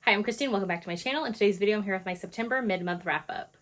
Hi, I'm Christine. Welcome back to my channel. In today's video, I'm here with my September mid-month wrap-up.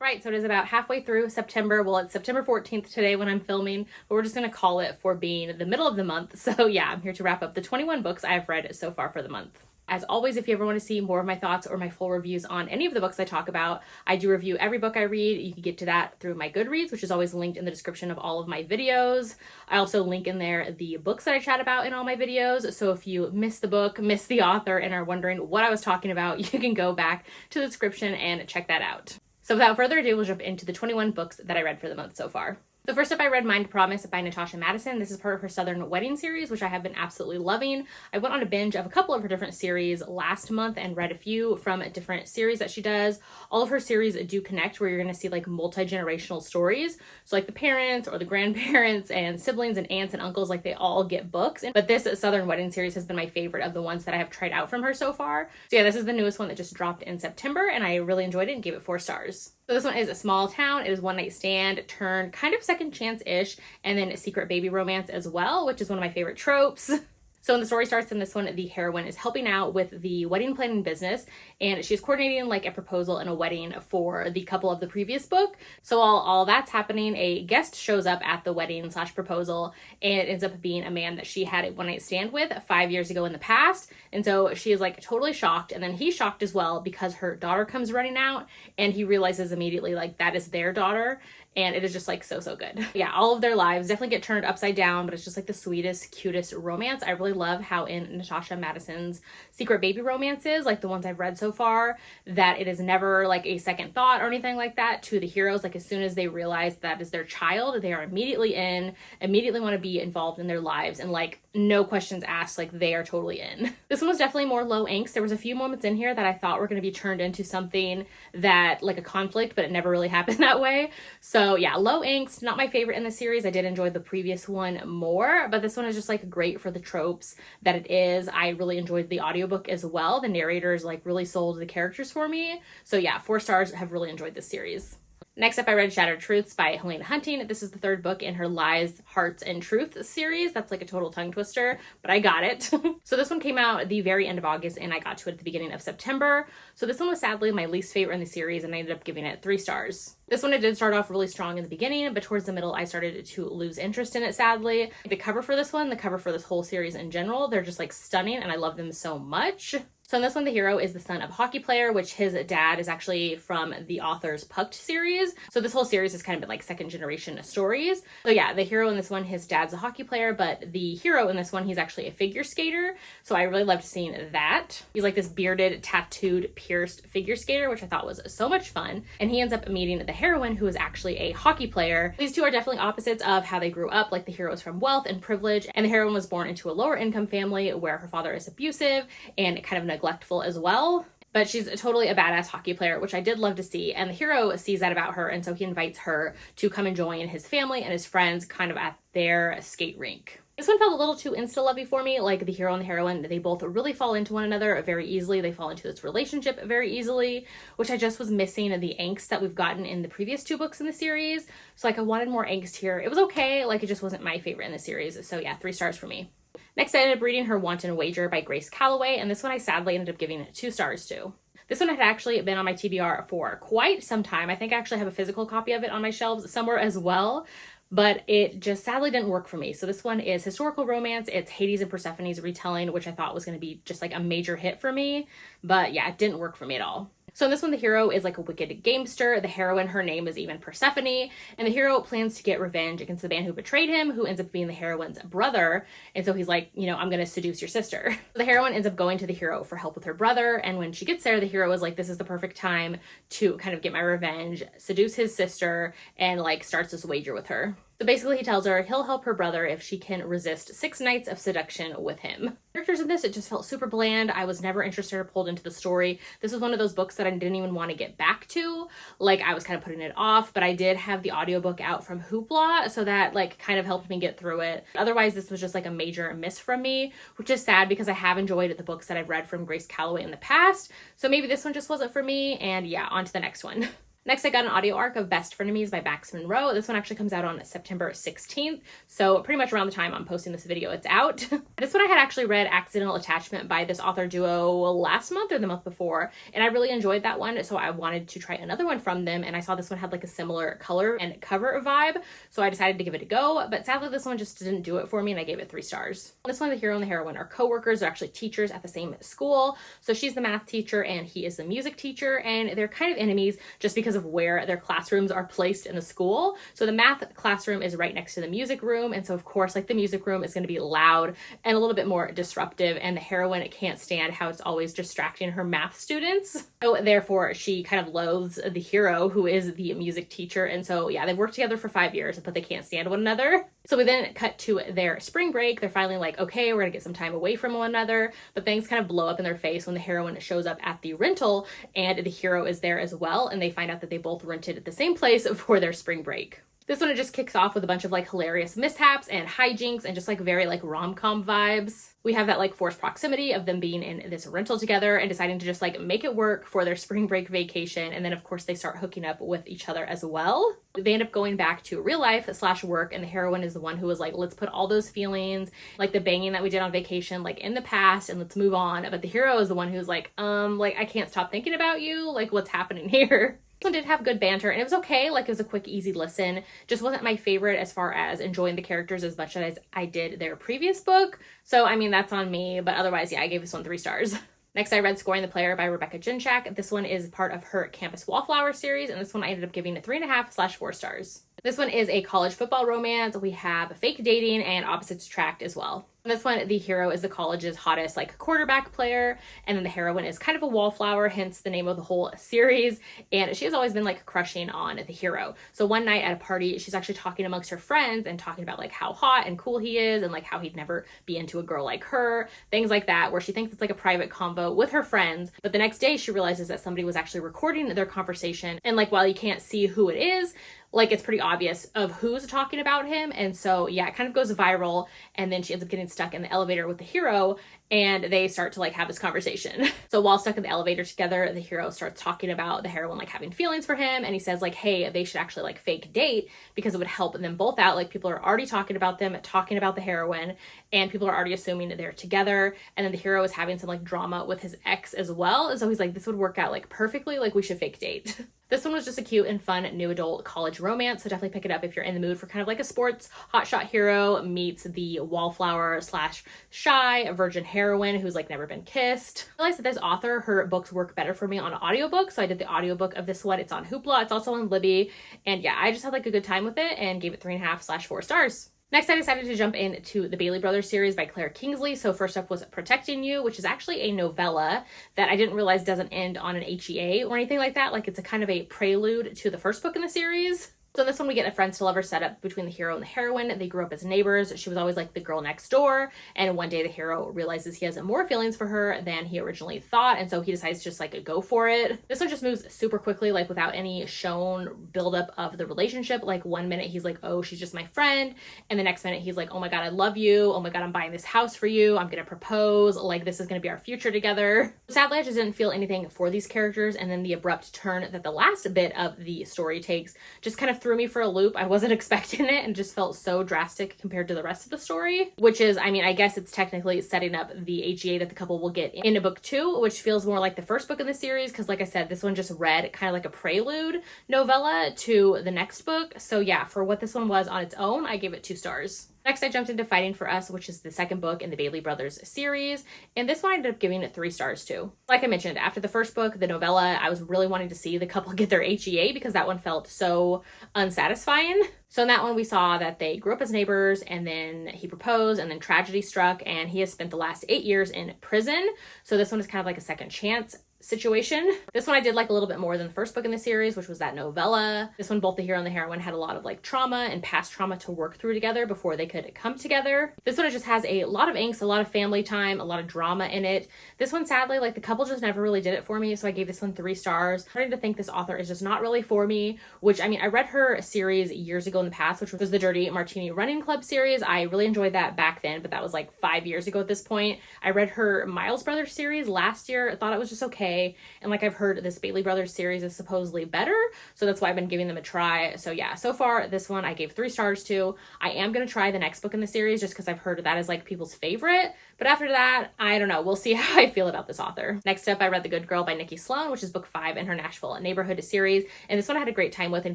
Right, so it is about halfway through September. Well, it's September 14th today when I'm filming, but we're just going to call it for being the middle of the month. So yeah, I'm here to wrap up the 21 books I've read so far for the month. As always, if you ever want to see more of my thoughts or my full reviews on any of the books I talk about, I do review every book I read. You can get to that through my Goodreads, which is always linked in the description of all of my videos. I also link in there the books that I chat about in all my videos. So if you missed the book, missed the author, and are wondering what I was talking about, you can go back to the description and check that out. So without further ado, we'll jump into the 21 books that I read for the month so far. So first up, I read Mind Promise by Natasha Madison. This is part of her Southern Wedding series, which I have been absolutely loving. I went on a binge of a couple of her different series last month and read a few from different series that she does. All of her series do connect, where you're going to see like multi-generational stories. So like the parents or the grandparents and siblings and aunts and uncles, like they all get books. But this Southern Wedding series has been my favorite of the ones that I have tried out from her so far. So yeah, this is the newest one that just dropped in September, and I really enjoyed it and gave it 4 stars. So this one is A Small Town. It is one night stand turned kind of second chance-ish, and then a secret baby romance as well, which is one of my favorite tropes. So the story starts in this one, the heroine is helping out with the wedding planning business, and she's coordinating like a proposal and a wedding for the couple of the previous book. So while all that's happening, a guest shows up at the wedding / proposal, and it ends up being a man that she had a one night stand with 5 years ago in the past. And so she is like totally shocked, and then he's shocked as well because her daughter comes running out, and he realizes immediately like that is their daughter. And it is just like so good. Yeah, all of their lives definitely get turned upside down, but it's just like the sweetest, cutest romance. I really love how in Natasha Madison's secret baby romances, like the ones I've read so far, that it is never like a second thought or anything like that to the heroes. Like as soon as they realize that is their child, they are immediately want to be involved in their lives, and like no questions asked, like they are totally in. This one was definitely more low angst. There was a few moments in here that I thought were going to be turned into something that like a conflict, but it never really happened that way. So yeah, low angst, not my favorite in the series. I did enjoy the previous one more, but this one is just like great for the tropes that it is. I really enjoyed the audiobook as well. The narrators like really sold the characters for me. So yeah, 4 stars. Have really enjoyed this series. Next up, I read Shattered Truths by Helene Hunt. This is the 3rd book in her Lies, Hearts, and Truth series. That's like a total tongue twister, but I got it. So this one came out at the very end of August, and I got to it at the beginning of September. So this one was sadly my least favorite in the series, and I ended up giving it 3 stars. This one, it did start off really strong in the beginning, but towards the middle, I started to lose interest in it, sadly. The cover for this one, the cover for this whole series in general, they're just like stunning, and I love them so much. So in this one, the hero is the son of a hockey player, which his dad is actually from the author's Pucked series. So this whole series has kind of been like second generation stories. So yeah, the hero in this one, his dad's a hockey player, but the hero in this one, he's actually a figure skater. So I really loved seeing that. He's like this bearded, tattooed, pierced figure skater, which I thought was so much fun. And he ends up meeting the heroine, who is actually a hockey player. These two are definitely opposites of how they grew up. Like the hero is from wealth and privilege, and the heroine was born into a lower income family where her father is abusive and kind of neglectful as well. But she's totally a badass hockey player, which I did love to see. And the hero sees that about her, and so he invites her to come and join his family and his friends kind of at their skate rink. This one felt a little too insta-lovey for me. Like the hero and the heroine, they both really fall into one another very easily. They fall into this relationship very easily, which I just was missing the angst that we've gotten in the previous 2 books in the series. So like I wanted more angst here. It was okay, like it just wasn't my favorite in the series. So yeah, 3 stars for me. Next, I ended up reading her Wanton Wager by Grace Callaway, and this one I sadly ended up giving 2 stars to. This one had actually been on my TBR for quite some time. I think I actually have a physical copy of it on my shelves somewhere as well, but it just sadly didn't work for me. So this one is historical romance. It's Hades and Persephone's retelling, which I thought was going to be just like a major hit for me, but yeah, it didn't work for me at all. So in this one, the hero is like a wicked gamester. The heroine, her name is even Persephone, and the hero plans to get revenge against the man who betrayed him, who ends up being the heroine's brother. And so he's like, you know, I'm going to seduce your sister. The heroine ends up going to the hero for help with her brother, and when she gets there, the hero is like, this is the perfect time to kind of get my revenge, seduce his sister, and like starts this wager with her. So basically he tells her he'll help her brother if she can resist 6 nights of seduction with him. Characters in this, it just felt super bland. I was never interested or pulled into the story. This was one of those books that I didn't even want to get back to. Like I was kind of putting it off, but I did have the audiobook out from Hoopla, so that like kind of helped me get through it. Otherwise, this was just like a major miss from me, which is sad because I have enjoyed the books that I've read from Grace Callaway in the past. So maybe this one just wasn't for me, and yeah, on to the next one. Next, I got an audio arc of Best Frenemies by Bachman Roe. This one actually comes out on September 16th, so pretty much around the time I'm posting this video, it's out. This one I had actually read Accidental Attachment by this author duo last month or the month before, and I really enjoyed that one, so I wanted to try another one from them, and I saw this one had like a similar color and cover vibe, so I decided to give it a go, but sadly this one just didn't do it for me, and I gave it 3 stars. This one, the hero and the heroine are co-workers. They're actually teachers at the same school, so she's the math teacher and he is the music teacher, and they're kind of enemies just because of where their classrooms are placed in the school. So the math classroom is right next to the music room, and so of course like the music room is going to be loud and a little bit more disruptive, and the heroine can't stand how it's always distracting her math students, so therefore she kind of loathes the hero who is the music teacher. And so yeah, they've worked together for 5 years but they can't stand one another. So we then cut to their spring break. They're finally like, okay, we're gonna get some time away from one another, but things kind of blow up in their face when the heroine shows up at the rental and the hero is there as well, and they find out that they both rented at the same place for their spring break. This one, it just kicks off with a bunch of like hilarious mishaps and hijinks and just like very like rom-com vibes. We have that like forced proximity of them being in this rental together and deciding to just like make it work for their spring break vacation. And then of course they start hooking up with each other as well. They end up going back to real life / work, and the heroine is the one who was like, let's put all those feelings, like the banging that we did on vacation, like in the past, and let's move on. But the hero is the one who's like I can't stop thinking about you. Like, what's happening here? This one did have good banter and it was okay. Like, it was a quick, easy listen. Just wasn't my favorite as far as enjoying the characters as much as I did their previous book. So, I mean, that's on me. But otherwise, yeah, I gave this one 3 stars. Next, I read Scoring the Player by Rebecca Ginchak. This one is part of her Campus Wallflower series, and this one I ended up giving 3.5 / 4 stars. This one is a college football romance. We have fake dating and opposites attract as well. In this one, the hero is the college's hottest like quarterback player, and then the heroine is kind of a wallflower, hence the name of the whole series, and she has always been like crushing on the hero. So one night at a party, she's actually talking amongst her friends and talking about like how hot and cool he is and like how he'd never be into a girl like her, things like that, where she thinks it's like a private convo with her friends. But the next day she realizes that somebody was actually recording their conversation, and like while you can't see who it is, like it's pretty obvious of who's talking about him. And so yeah, it kind of goes viral, and then she ends up getting stuck in the elevator with the hero, and they start to like have this conversation. So while stuck in the elevator together, the hero starts talking about the heroine like having feelings for him, and he says like, hey, they should actually like fake date because it would help them both out. Like, people are already talking about them, talking about the heroine, and people are already assuming that they're together. And then the hero is having some like drama with his ex as well, and so he's like, this would work out like perfectly, like we should fake date. This one was just a cute and fun new adult college romance, so definitely pick it up if you're in the mood for kind of like a sports hotshot hero meets the wallflower / shy virgin heroine who's like never been kissed. I realized that this author, her books work better for me on audiobook, so I did the audiobook of this one. It's on Hoopla, it's also on Libby, and yeah, I just had like a good time with it and gave it 3.5 / 4 stars. Next, I decided to jump into the Bailey Brothers series by Claire Kingsley. So first up was Protecting You, which is actually a novella that I didn't realize doesn't end on an HEA or anything like that. Like, it's a kind of a prelude to the first book in the series. So in this one, we get a friends to lovers set up between the hero and the heroine. They grew up as neighbors. She was always like the girl next door. And one day the hero realizes he has more feelings for her than he originally thought. And so he decides to just like go for it. This one just moves super quickly, like without any shown buildup of the relationship. Like, one minute he's like, oh, she's just my friend. And the next minute he's like, oh my God, I love you. Oh my God, I'm buying this house for you. I'm going to propose. Like, this is going to be our future together. Sadly, I just didn't feel anything for these characters. And then the abrupt turn that the last bit of the story takes just kind of threw me for a loop. I wasn't expecting it and just felt so drastic compared to the rest of the story, which is, I mean, I guess it's technically setting up the HEA that the couple will get in book 2, which feels more like the first book in the series, because like I said, this one just read kind of like a prelude novella to the next book. So yeah, for what this one was on its own, I gave it 2 stars. Next, I jumped into Fighting for Us, which is the second book in the Bailey Brothers series, and this one I ended up giving it 3 stars too. Like I mentioned, after the first book, the novella, I was really wanting to see the couple get their HEA because that one felt so unsatisfying. So in that one, we saw that they grew up as neighbors, and then he proposed, and then tragedy struck, and he has spent the last 8 years in prison. So this one is kind of like a second chance situation. This one I did like a little bit more than the first book in the series, which was that novella. This one, both the hero and the heroine had a lot of like trauma and past trauma to work through together before they could come together. This one, it just has a lot of angst, a lot of family time, a lot of drama in it. This one, sadly, like the couple just never really did it for me, so I gave this one 3 stars. I'm starting to think this author is just not really for me, which, I mean, I read her series years ago in the past, which was the Dirty Martini Running Club series. I really enjoyed that back then, but that was like 5 years ago at this point. I read her Miles Brothers series last year. I thought it was just okay. Callaway, and like I've heard this Bailey Brothers series is supposedly better, so that's why I've been giving them a try. So yeah, so far this one I gave 3 stars to. I am gonna try the next book in the series just because I've heard that is like people's favorite, but after that, I don't know, we'll see how I feel about this author. Next up, I read The Good Girl by Nikki Sloan, which is book 5 in her Nashville Neighborhood series, and this one I had a great time with and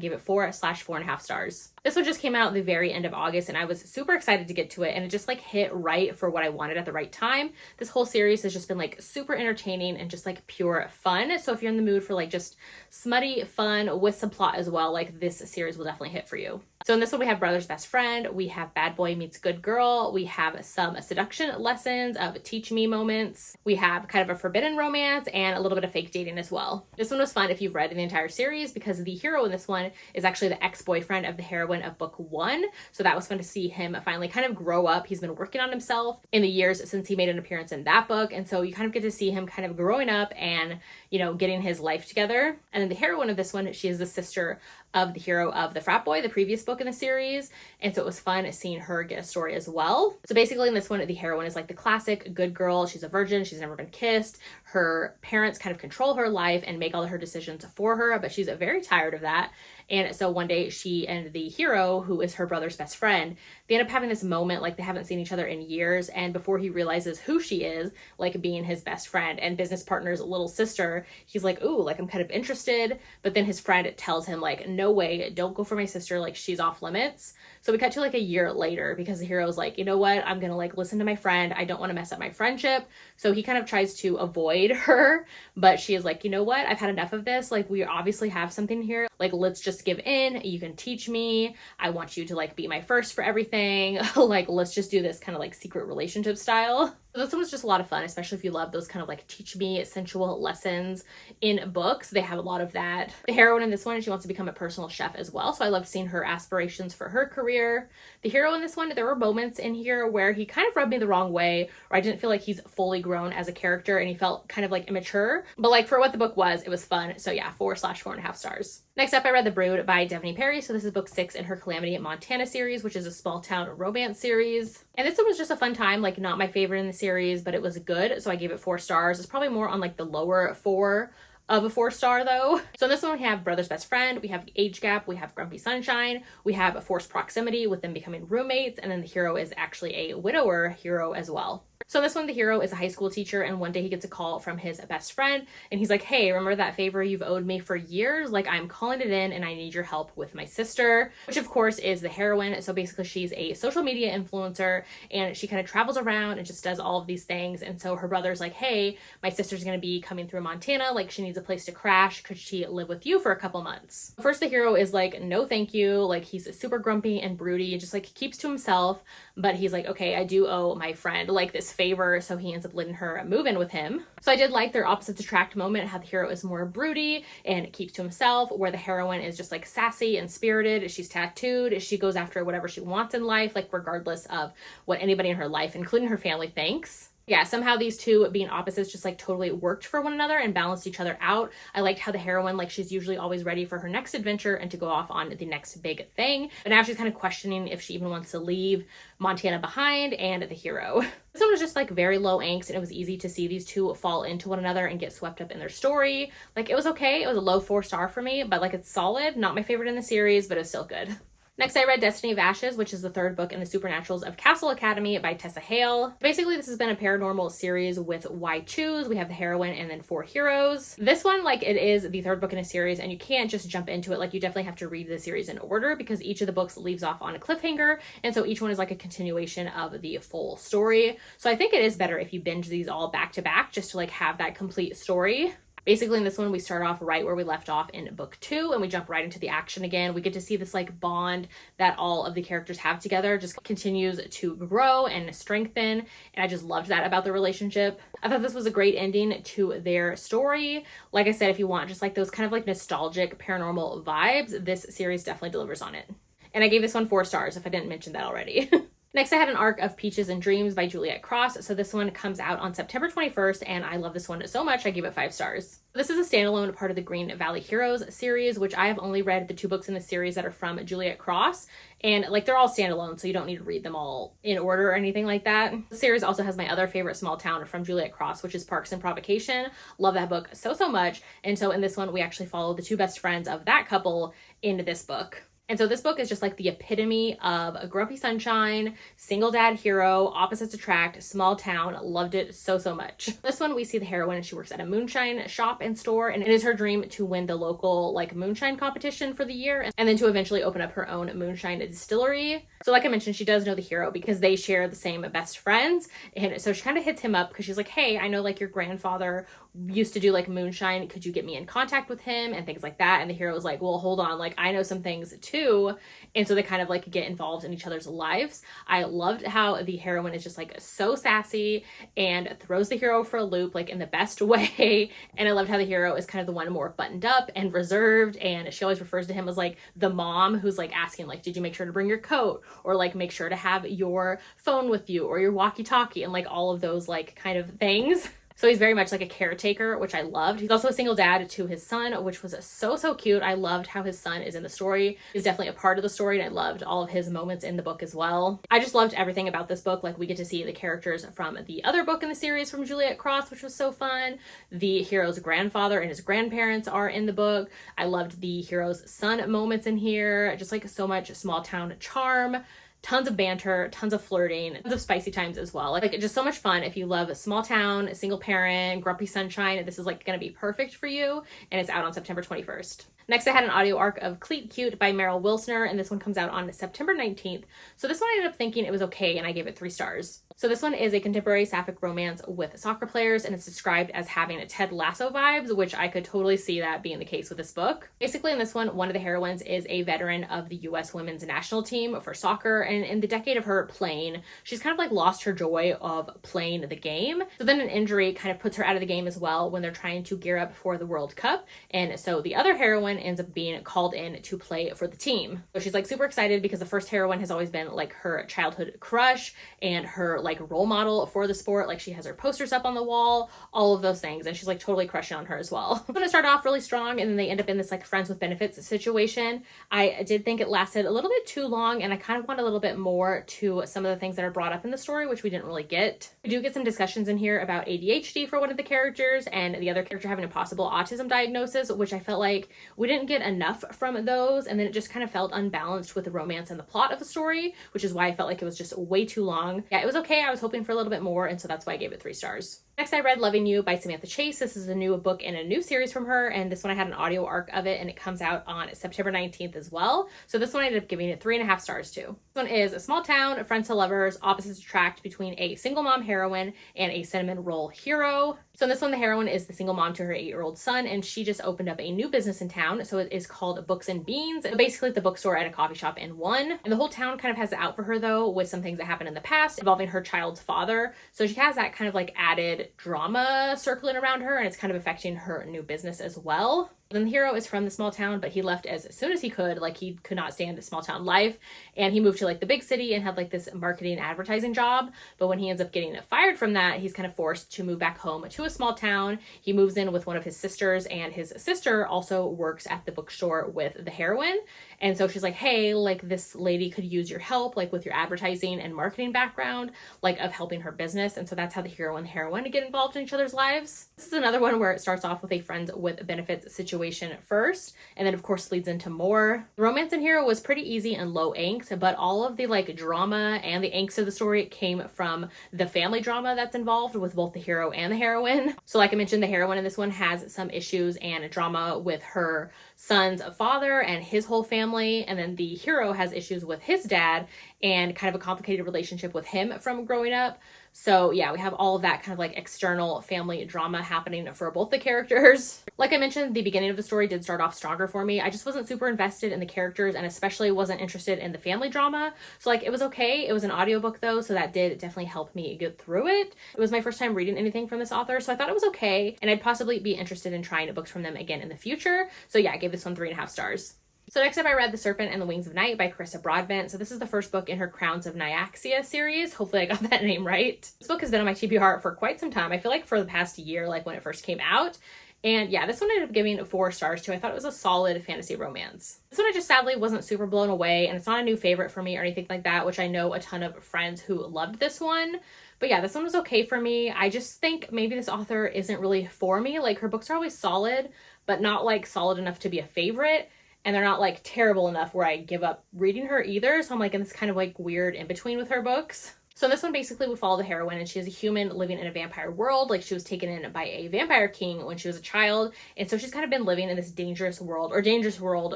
gave it 4/4.5 stars. This one just came out at the very end of August, and I was super excited to get to it, and it just like hit right for what I wanted at the right time. This whole series has just been like super entertaining and just like pure fun. So if you're in the mood for like just smutty fun with some plot as well, like this series will definitely hit for you. So in this one, we have Brother's Best Friend, we have Bad Boy Meets Good Girl, we have some seduction lessons of teach me moments, we have kind of a forbidden romance, and a little bit of fake dating as well. This one was fun if you've read the entire series because the hero in this one is actually the ex-boyfriend of the heroine of book 1. So that was fun to see him finally kind of grow up. He's been working on himself in the years since he made an appearance in that book. And so you kind of get to see him kind of growing up and, you know, getting his life together. And then the heroine of this one, she is the sister of the hero of the frat boy, the previous book in the series. And so it was fun seeing her get a story as well. So basically in this one, the heroine is like the classic good girl. She's a virgin. She's never been kissed. Her parents kind of control her life and make all of her decisions for her, but she's very tired of that. And so one day she and the hero, who is her brother's best friend, they end up having this moment, like they haven't seen each other in years. And before he realizes who she is, like being his best friend and business partner's little sister, he's like, ooh, like I'm kind of interested. But then his friend tells him like, no way, don't go for my sister. Like she's off limits. So we cut to like a year later because the hero's like, you know what? I'm going to like listen to my friend. I don't want to mess up my friendship. So he kind of tries to avoid her, but she is like, you know what? I've had enough of this. Like we obviously have something here. Like, let's just give in. You can teach me. I want you to like be my first for everything. Like, let's just do this kind of like secret relationship style. So this one was just a lot of fun, especially if you love those kind of like teach me sensual lessons in books. They have a lot of that. The heroine in this one, she wants to become a personal chef as well. So I loved seeing her aspirations for her career. The hero in this one, there were moments in here where he kind of rubbed me the wrong way, or I didn't feel like he's fully grown as a character and he felt kind of like immature. But like for what the book was, it was fun. So yeah, 4/4.5 stars. Next up, I read The Brood by Daphne Perry. So this is book 6 in her Calamity at Montana series, which is a small town romance series. And this one was just a fun time, like not my favorite in the series, but it was good. So I gave it 4 stars. It's probably more on like the lower 4 of a 4-star though. So in this one, we have Brother's Best Friend, we have Age Gap, we have Grumpy Sunshine, we have a forced proximity with them becoming roommates, and then the hero is actually a widower hero as well. So in this one, the hero is a high school teacher, and one day he gets a call from his best friend, and he's like, hey, remember that favor you've owed me for years? Like, I'm calling it in, and I need your help with my sister, which of course is the heroine. So basically, she's a social media influencer, and she kind of travels around and just does all of these things. And so her brother's like, hey, my sister's going to be coming through Montana. Like, she needs a place to crash. Could she live with you for a couple months? First, the hero is like, no, thank you. Like, he's super grumpy and broody and just like keeps to himself. But he's like, okay, I do owe my friend like this favor. So he ends up letting her move in with him. So I did like their opposites attract moment, how the hero is more broody and keeps to himself, where the heroine is just like sassy and spirited. She's tattooed. She goes after whatever she wants in life, like regardless of what anybody in her life, including her family, thinks. Yeah, somehow these two being opposites just like totally worked for one another and balanced each other out. I liked how the heroine, like she's usually always ready for her next adventure and to go off on the next big thing. But now she's kind of questioning if she even wants to leave Montana behind, and the hero. This one was just like very low angst, and it was easy to see these two fall into one another and get swept up in their story. Like it was okay. It was a low 4-star for me, but like it's solid. Not my favorite in the series, but it was still good. Next, I read Destiny of Ashes, which is the 3rd book in the Supernaturals of Castle Academy by Tessa Hale. Basically, this has been a paranormal series with why choose. We have the heroine and then 4 heroes. This one, like it is the 3rd book in a series, and you can't just jump into it. Like you definitely have to read the series in order because each of the books leaves off on a cliffhanger. And so each one is like a continuation of the full story. So I think it is better if you binge these all back to back just to like have that complete story. Basically, in this one, we start off right where we left off in book 2, and we jump right into the action again. We get to see this like bond that all of the characters have together just continues to grow and strengthen. And I just loved that about the relationship. I thought this was a great ending to their story. Like I said, if you want just like those kind of like nostalgic paranormal vibes, this series definitely delivers on it. And I gave this one 4 stars if I didn't mention that already. Next, I had an arc of Peaches and Dreams by Juliette Cross. So this one comes out on September 21st, and I love this one so much, I gave it 5 stars. This is a standalone part of the Green Valley Heroes series, which I have only read the 2 books in the series that are from Juliette Cross. And like they're all standalone, so you don't need to read them all in order or anything like that. The series also has my other favorite small town from Juliette Cross, which is Parks and Provocation. Love that book so much. And so in this one, we actually follow the 2 best friends of that couple in this book. And so this book is just like the epitome of a grumpy sunshine, single dad hero, opposites attract, small town. Loved it so much. This one, we see the heroine and she works at a moonshine shop and store, and it is her dream to win the local like moonshine competition for the year and then to eventually open up her own moonshine distillery. So like I mentioned, she does know the hero because they share the same best friends. And so she kind of hits him up because she's like, hey, I know like your grandfather used to do like moonshine. Could you get me in contact with him and things like that? And the hero is like, well, hold on. Like I know some things too. And so they kind of like get involved in each other's lives. I loved how the heroine is just like so sassy and throws the hero for a loop like in the best way. And I loved how the hero is kind of the one more buttoned up and reserved. And she always refers to him as like the mom who's like asking like, did you make sure to bring your coat? Or like make sure to have your phone with you or your walkie-talkie and like all of those like kind of things. So he's very much like a caretaker, which I loved. He's also a single dad to his son, which was so cute. I loved how his son is in the story. He's definitely a part of the story, and I loved all of his moments in the book as well. I just loved everything about this book. Like we get to see the characters from the other book in the series from Juliette Cross, which was so fun. The hero's grandfather and his grandparents are in the book. I loved the hero's son moments in here. Just like so much small town charm. Tons of banter, tons of flirting, tons of spicy times as well. Like just so much fun. If you love a small town, single parent, grumpy sunshine, this is like going to be perfect for you. And it's out on September 21st. Next, I had an audio arc of Cleat Cute by Merrell Wilsner, and this one comes out on September 19th. So this one I ended up thinking it was okay, and I gave it 3 stars. So this one is a contemporary sapphic romance with soccer players, and it's described as having a Ted Lasso vibes, which I could totally see that being the case with this book. Basically, in this one of the heroines is a veteran of the U.S. women's national team for soccer, and in the decade of her playing, she's kind of like lost her joy of playing the game. So then an injury kind of puts her out of the game as well when they're trying to gear up for the World Cup, and so the other heroine ends up being called in to play for the team. So she's like super excited because the first heroine has always been like her childhood crush and her like role model for the sport. Like she has her posters up on the wall, all of those things, and she's like totally crushing on her as well. I'm gonna start off really strong, and then they end up in this like friends with benefits situation. I did think it lasted a little bit too long, and I kind of want a little bit more to some of the things that are brought up in the story, which we didn't really get. We do get some discussions in here about ADHD for one of the characters, and the other character having a possible autism diagnosis, which I felt like we didn't get enough from those, and then it just kind of felt unbalanced with the romance and the plot of the story, which is why I felt like it was just way too long. Yeah, it was okay. I was hoping for a little bit more, and so that's why I gave it 3 stars. Next, I read Loving You by Samantha Chase. This is a new book in a new series from her, and this one I had an audio arc of it, and it comes out on September 19th as well. So this one I ended up giving it 3.5 stars too. This one is a small town, friends to lovers, opposites attract between a single mom heroine and a cinnamon roll hero. So in this one, the heroine is the single mom to her 8-year-old son, and she just opened up a new business in town. So it is called Books and Beans. So basically, it's a bookstore and a coffee shop in one. And the whole town kind of has it out for her, though, with some things that happened in the past involving her child's father. So she has that kind of like added drama circling around her, and it's kind of affecting her new business as well. Then the hero is from the small town, but he left as soon as he could. Like he could not stand the small town life, and he moved to like the big city and had like this marketing advertising job. But when he ends up getting fired from that, he's kind of forced to move back home to a small town. He moves in with one of his sisters, and his sister also works at the bookstore with the heroine. And so she's like, hey, like this lady could use your help, like with your advertising and marketing background, like of helping her business. And so that's how the hero and the heroine get involved in each other's lives. This is another one where it starts off with a friends with benefits situation first, and then of course leads into more. The romance in here was pretty easy and low angst, but all of the like drama and the angst of the story came from the family drama that's involved with both the hero and the heroine. So like I mentioned, the heroine in this one has some issues and drama with her son's father and his whole family, and then the hero has issues with his dad and kind of a complicated relationship with him from growing up. So yeah, we have all of that kind of like external family drama happening for both the characters. Like I mentioned, the beginning of the story did start off stronger for me. I just wasn't super invested in the characters, and especially wasn't interested in the family drama. So like it was okay. It was an audiobook though, so that did definitely help me get through it. It was my first time reading anything from this author, so I thought it was okay, and I'd possibly be interested in trying books from them again in the future. So yeah, I gave this one 3.5 stars. So next up I read The Serpent and the Wings of Night by Carissa Broadbent. So this is the first book in her Crowns of Nyaxia series. Hopefully I got that name right. This book has been on my TBR for quite some time. I feel like for the past year, like when it first came out. And yeah, this one I ended up giving 4 stars to. I thought it was a solid fantasy romance. This one I just sadly wasn't super blown away, and it's not a new favorite for me or anything like that, which I know a ton of friends who loved this one. But yeah, this one was okay for me. I just think maybe this author isn't really for me. Like, her books are always solid, but not like solid enough to be a favorite. And they're not like terrible enough where I give up reading her either. So I'm like in this kind of like weird in between with her books. So this one basically we follow the heroine, and she is a human living in a vampire world. Like, she was taken in by a vampire king when she was a child. And so she's kind of been living in this dangerous world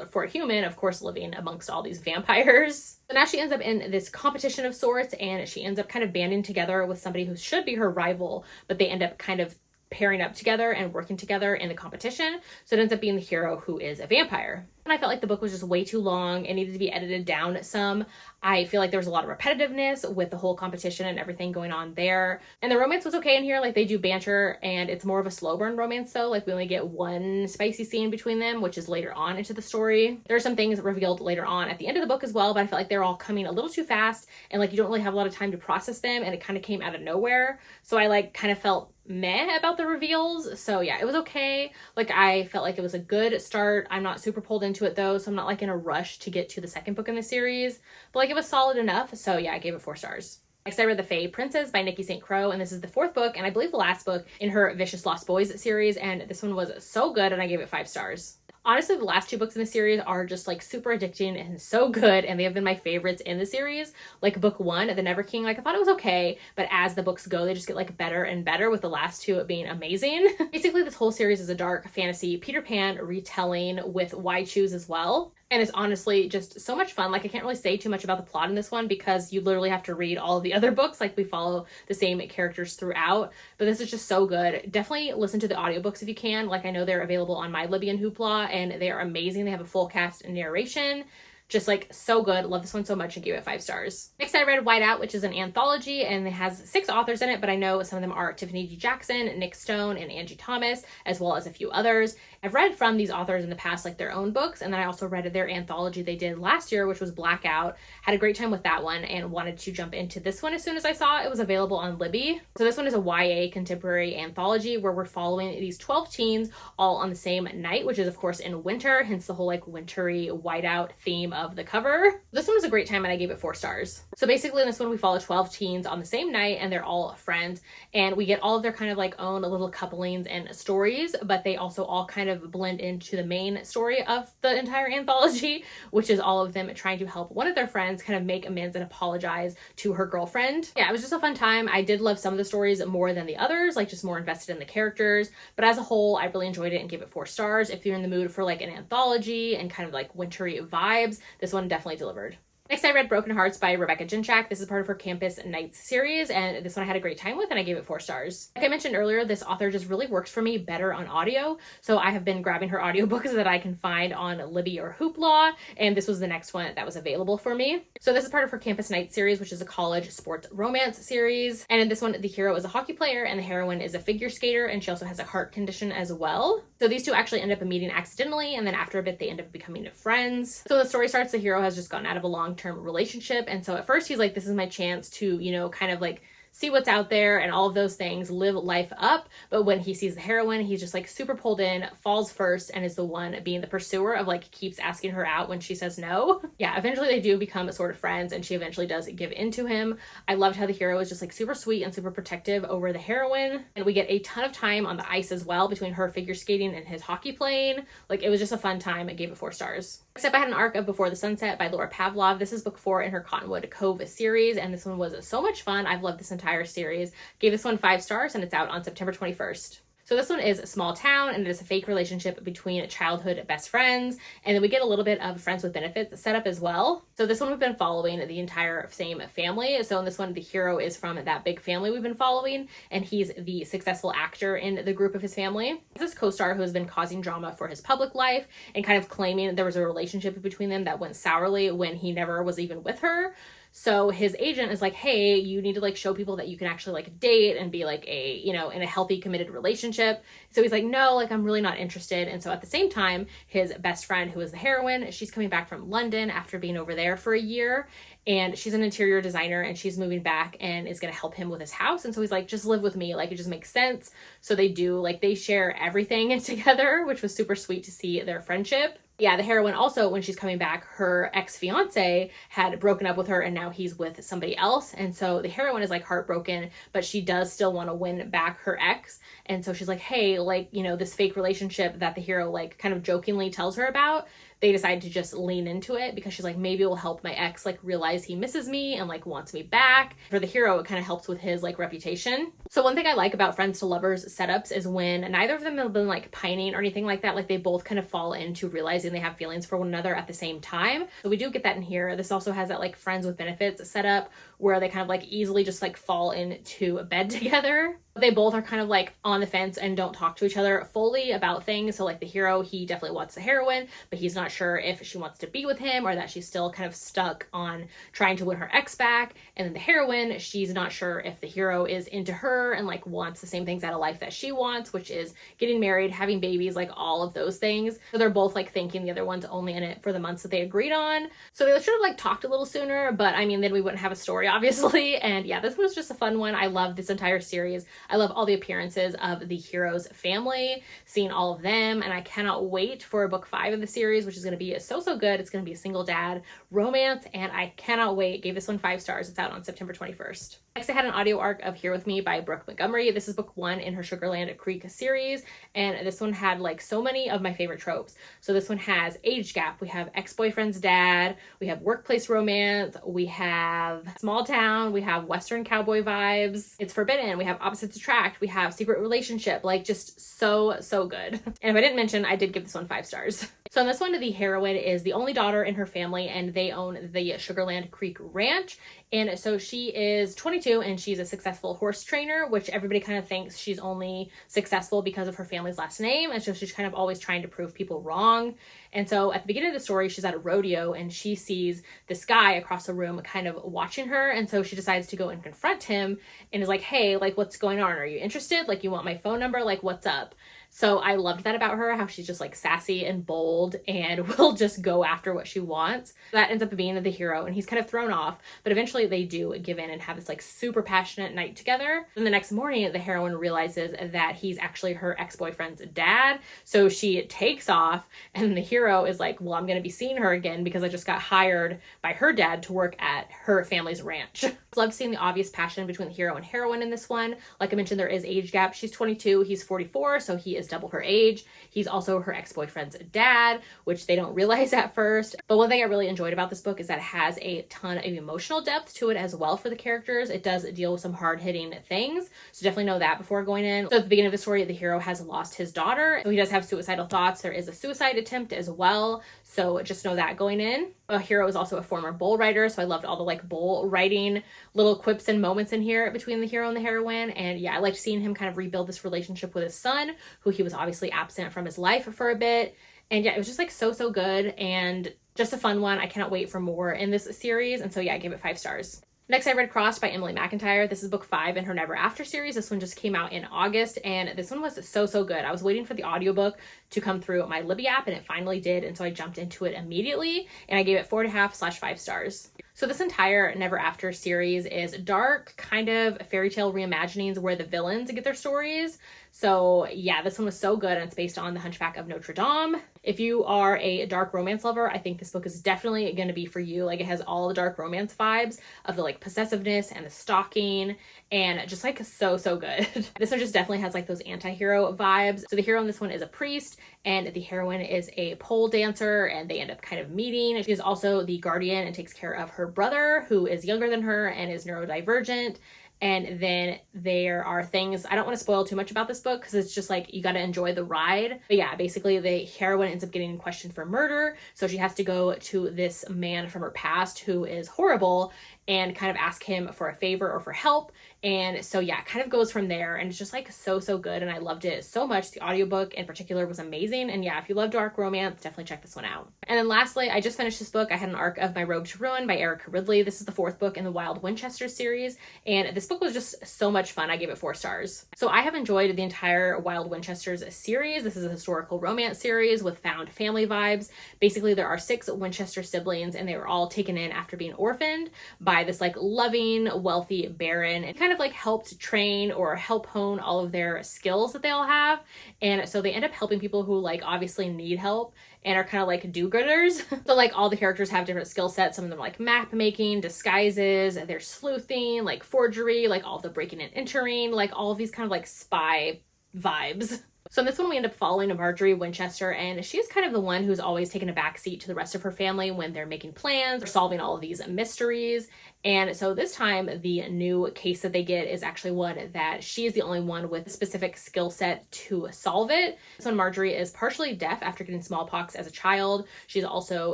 for a human, of course, living amongst all these vampires. So now she ends up in this competition of sorts, and she ends up kind of banding together with somebody who should be her rival, but they end up kind of pairing up together and working together in the competition. So it ends up being the hero who is a vampire. And I felt like the book was just way too long. It needed to be edited down some. I feel like there was a lot of repetitiveness with the whole competition and everything going on there. And the romance was okay in here. Like, they do banter, and it's more of a slow burn romance though. Like, we only get one spicy scene between them, which is later on into the story. There are some things revealed later on at the end of the book as well, but I felt like they're all coming a little too fast, and like you don't really have a lot of time to process them, and it kind of came out of nowhere. So I like kind of felt meh about the reveals. So yeah, it was okay. Like, I felt like it was a good start. I'm not super pulled into it though, so I'm not like in a rush to get to the second book in the series, but like it was solid enough. So yeah, I gave it 4 stars. Next I read The Fae Princes by Nikki Sloan, and this is the 4th book, and I believe the last book in her Vicious Lost Boys series, and this one was so good, and I gave it 5 stars. Honestly, the last 2 books in the series are just like super addicting and so good, and they have been my favorites in the series. Like, book 1, The Never King, like I thought it was okay, but as the books go, they just get like better and better, with the last 2 being amazing. Basically, this whole series is a dark fantasy Peter Pan retelling with why choose as well. And it's honestly just so much fun. Like, I can't really say too much about the plot in this one because you literally have to read all of the other books. Like, we follow the same characters throughout, but this is just so good. Definitely listen to the audiobooks if you can. Like, I know they're available on My Libby and Hoopla, and they are amazing. They have a full cast and narration. Just like so good. Love this one so much and gave it 5 stars. Next I read Whiteout, which is an anthology, and it has 6 authors in it, but I know some of them are Tiffany D. Jackson, Nick Stone, and Angie Thomas, as well as a few others. I've read from these authors in the past, like their own books, and then I also read their anthology they did last year, which was Blackout. Had a great time with that one and wanted to jump into this one as soon as I saw it was available on Libby. So this one is a YA contemporary anthology where we're following these 12 teens all on the same night, which is of course in winter, hence the whole like wintry whiteout theme of the cover. This one was a great time and I gave it 4 stars. So basically in this one we follow 12 teens on the same night, and they're all friends, and we get all of their kind of like own little couplings and stories, but they also all kind of blend into the main story of the entire anthology, which is all of them trying to help one of their friends kind of make amends and apologize to her girlfriend. Yeah, it was just a fun time. I did love some of the stories more than the others, like just more invested in the characters, but as a whole I really enjoyed it and gave it 4 stars. If you're in the mood for like an anthology and kind of like wintry vibes, this one definitely delivered. Next, I read Broken Hearts by Rebecca Ginchak. This is part of her Campus Nights series, and this one I had a great time with, and I gave it 4 stars. Like I mentioned earlier, this author just really works for me better on audio, so I have been grabbing her audiobooks that I can find on Libby or Hoopla, and this was the next one that was available for me. So this is part of her Campus Nights series, which is a college sports romance series, and in this one, the hero is a hockey player, and the heroine is a figure skater, and she also has a heart condition as well. So these two actually end up meeting accidentally, and then after a bit, they end up becoming friends. So the story starts, the hero has just gotten out of a long-term relationship, and so at first he's like, this is my chance to, you know, kind of like see what's out there and all of those things, live life up. But when he sees the heroine, he's just like super pulled in, falls first, and is the one being the pursuer of like keeps asking her out when she says no. Yeah, eventually they do become sort of friends, and she eventually does give in to him. I loved how the hero is just like super sweet and super protective over the heroine, and we get a ton of time on the ice as well between her figure skating and his hockey playing. Like, it was just a fun time. I gave it 4 stars. Next up, I had an arc of Before the Sunset by Laura Pavlov. This is book 4 in her Cottonwood Cove series, and this one was so much fun. I've loved this entire series. Gave this one 5 stars, and it's out on September 21st. So this one is a small town, and it is a fake relationship between childhood best friends, and then we get a little bit of friends with benefits set up as well. So this one we've been following the entire same family. So in this one, the hero is from that big family we've been following, and he's the successful actor in the group of his family. This co-star who has been causing drama for his public life and kind of claiming there was a relationship between them that went sourly when he never was even with her. So his agent is like, hey, you need to like show people that you can actually like date and be like a, you know, in a healthy committed relationship. So he's like, no, like I'm really not interested. And so at the same time, his best friend, who is the heroine, she's coming back from London after being over there for a year, and she's an interior designer and she's moving back and is going to help him with his house. And so he's like, just live with me, like it just makes sense. So they do, like they share everything together, which was super sweet to see their friendship. Yeah, the heroine also, when she's coming back, her ex-fiance had broken up with her and now he's with somebody else. And so the heroine is like heartbroken, but she does still want to win back her ex. And so she's like, hey, like, you know, this fake relationship that the hero like kind of jokingly tells her about, they decide to just lean into it because she's like, maybe it will help my ex like realize he misses me and like wants me back. For the hero, it kind of helps with his like reputation. So one thing I like about friends to lovers setups is when neither of them have been like pining or anything like that, like they both kind of fall into realizing they have feelings for one another at the same time. So we do get that in here. This also has that like friends with benefits setup where they kind of like easily just like fall into bed together. They both are kind of like on the fence and don't talk to each other fully about things. So like the hero, he definitely wants the heroine, but he's not sure if she wants to be with him or that she's still kind of stuck on trying to win her ex back. And then the heroine, she's not sure if the hero is into her and like wants the same things out of life that she wants, which is getting married, having babies, like all of those things. So they're both like thinking the other one's only in it for the months that they agreed on. So they should have like talked a little sooner, but I mean, then we wouldn't have a story, obviously. And yeah, this was just a fun one. I love this entire series. I love all the appearances of the hero's family, seeing all of them, and I cannot wait for book 5 of the series, which is going to be so good. It's going to be a single dad romance, and I cannot wait. Gave this one 5 stars. It's out on September 21st. Next, I had an audio arc of Here With Me by Brooke Montgomery. This is book 1 in her Sugarland Creek series, and this one had like so many of my favorite tropes. So this one has age gap. We have ex-boyfriend's dad. We have workplace romance. We have small town. We have Western cowboy vibes. It's forbidden. We have opposites attract. We have secret relationship. Like just so good. And if I didn't mention, I did give this one 5 stars. So in this one, the heroine is the only daughter in her family, and they own the Sugarland Creek Ranch. And so she is 22 and she's a successful horse trainer, which everybody kind of thinks she's only successful because of her family's last name. And so she's kind of always trying to prove people wrong. And so at the beginning of the story, she's at a rodeo and she sees this guy across the room kind of watching her. And so she decides to go and confront him and is like, hey, like, what's going on? Are you interested? Like, you want my phone number? Like, what's up? So I loved that about her, how she's just like sassy and bold and will just go after what she wants. That ends up being the hero and he's kind of thrown off, but eventually they do give in and have this like super passionate night together. Then the next morning, the heroine realizes that he's actually her ex-boyfriend's dad. So she takes off and the hero is like, well, I'm going to be seeing her again because I just got hired by her dad to work at her family's ranch. Loved seeing the obvious passion between the hero and heroine in this one. Like I mentioned, there is age gap. She's 22, he's 44, so he is double her age. He's also her ex-boyfriend's dad, which they don't realize at first. But one thing I really enjoyed about this book is that it has a ton of emotional depth to it as well for the characters. It does deal with some hard-hitting things, so definitely know that before going in. So at the beginning of the story, the hero has lost his daughter, so he does have suicidal thoughts. There is a suicide attempt as well, so just know that going in. A hero is also a former bull rider, so I loved all the like bull riding little quips and moments in here between the hero and the heroine. And yeah, I liked seeing him kind of rebuild this relationship with his son, who he was obviously absent from his life for a bit. And yeah, it was just like so good and just a fun one. I cannot wait for more in this series. And so yeah, I gave it 5 stars. Next, I read Crossed by Emily McIntyre. This is book 5 in her Never After series. This one just came out in August, and this one was so good. I was waiting for the audiobook to come through my Libby app, and it finally did, and so I jumped into it immediately, and I gave it 4.5/5 stars. So this entire Never After series is dark, kind of fairy tale reimaginings where the villains get their stories. So yeah, this one was so good, and it's based on The Hunchback of Notre Dame. If you are a dark romance lover, I think this book is definitely going to be for you. Like, it has all the dark romance vibes of the like possessiveness and the stalking, and just like so good. This one just definitely has like those anti-hero vibes. So the hero in this one is a priest, and the heroine is a pole dancer, and they end up kind of meeting. She is also the guardian and takes care of her brother, who is younger than her and is neurodivergent. And then there are things, I don't want to spoil too much about this book because it's just like, you got to enjoy the ride. But yeah, basically the heroine ends up getting questioned for murder. So she has to go to this man from her past who is horrible and kind of ask him for a favor or for help. And so yeah, it kind of goes from there, and it's just like so good, and I loved it so much. The audiobook in particular was amazing, and yeah, if you love dark romance, definitely check this one out. And then lastly, I just finished this book. I had an arc of My Robe to Ruin by Erica Ridley. This is the 4th book in the Wild Winchester series, and this book was just so much fun. I gave it 4 stars. So I have enjoyed the entire Wild Winchesters series. This is a historical romance series with found family vibes. Basically, there are 6 Winchester siblings, and they were all taken in after being orphaned by this like loving, wealthy baron, and kind of like helped train or help hone all of their skills that they all have. And so they end up helping people who like obviously need help and are kind of like do-gooders. So like all the characters have different skill sets. Some of them are like map making, disguises, they're sleuthing, like forgery, like all the breaking and entering, like all of these kind of like spy vibes. So in this one, we end up following Marjorie Winchester, and she is kind of the one who's always taken a backseat to the rest of her family when they're making plans or solving all of these mysteries. And so this time, the new case that they get is actually one that she is the only one with a specific skill set to solve it. So Marjorie is partially deaf after getting smallpox as a child. She's also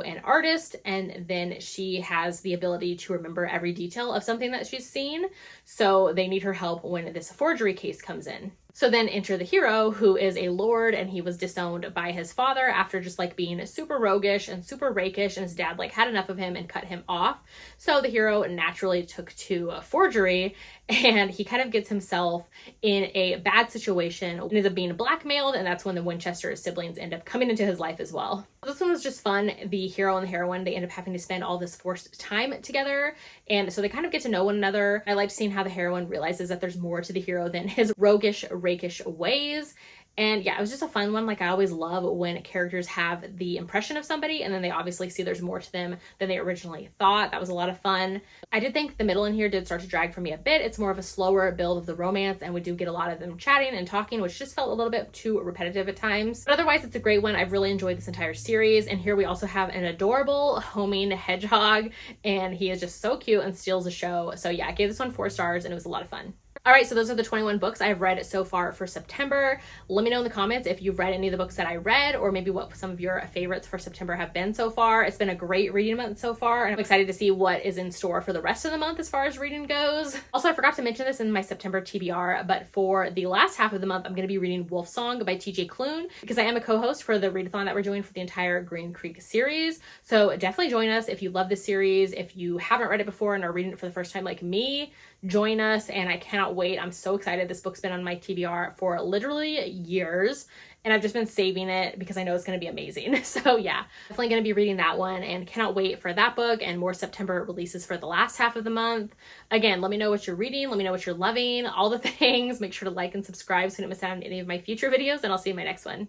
an artist, and then she has the ability to remember every detail of something that she's seen. So they need her help when this forgery case comes in. So then enter the hero, who is a lord, and he was disowned by his father after just like being super roguish and super rakish, and his dad like had enough of him and cut him off. So the hero naturally took to forgery, and he kind of gets himself in a bad situation and ends up being blackmailed, and that's when the Winchester siblings end up coming into his life as well. This one was just fun. The hero and the heroine, they end up having to spend all this forced time together, and so they kind of get to know one another. I liked seeing how the heroine realizes that there's more to the hero than his roguish, rakish ways. And yeah, it was just a fun one. Like I always love when characters have the impression of somebody and then they obviously see there's more to them than they originally thought. That was a lot of fun. I did think the middle in here did start to drag for me a bit. It's more of a slower build of the romance, and we do get a lot of them chatting and talking, which just felt a little bit too repetitive at times. But otherwise, it's a great one. I've really enjoyed this entire series. And here we also have an adorable homing hedgehog, and he is just so cute and steals the show. So yeah, I gave this one 4 stars, and it was a lot of fun. All right, so those are the 21 books I've read so far for September. Let me know in the comments if you've read any of the books that I read, or maybe what some of your favorites for September have been so far. It's been a great reading month so far, and I'm excited to see what is in store for the rest of the month as far as reading goes. Also, I forgot to mention this in my September TBR, but for the last half of the month, I'm going to be reading Wolf Song by TJ Klune, because I am a co-host for the readathon that we're doing for the entire Green Creek series. So definitely join us if you love this series. If you haven't read it before and are reading it for the first time like me, join us, and I cannot wait. I'm so excited. This book's been on my TBR for literally years, and I've just been saving it because I know it's going to be amazing. So yeah, definitely going to be reading that one, and cannot wait for that book and more September releases for the last half of the month. Again, let me know what you're reading. Let me know what you're loving, all the things. Make sure to like and subscribe so you don't miss out on any of my future videos, and I'll see you in my next one.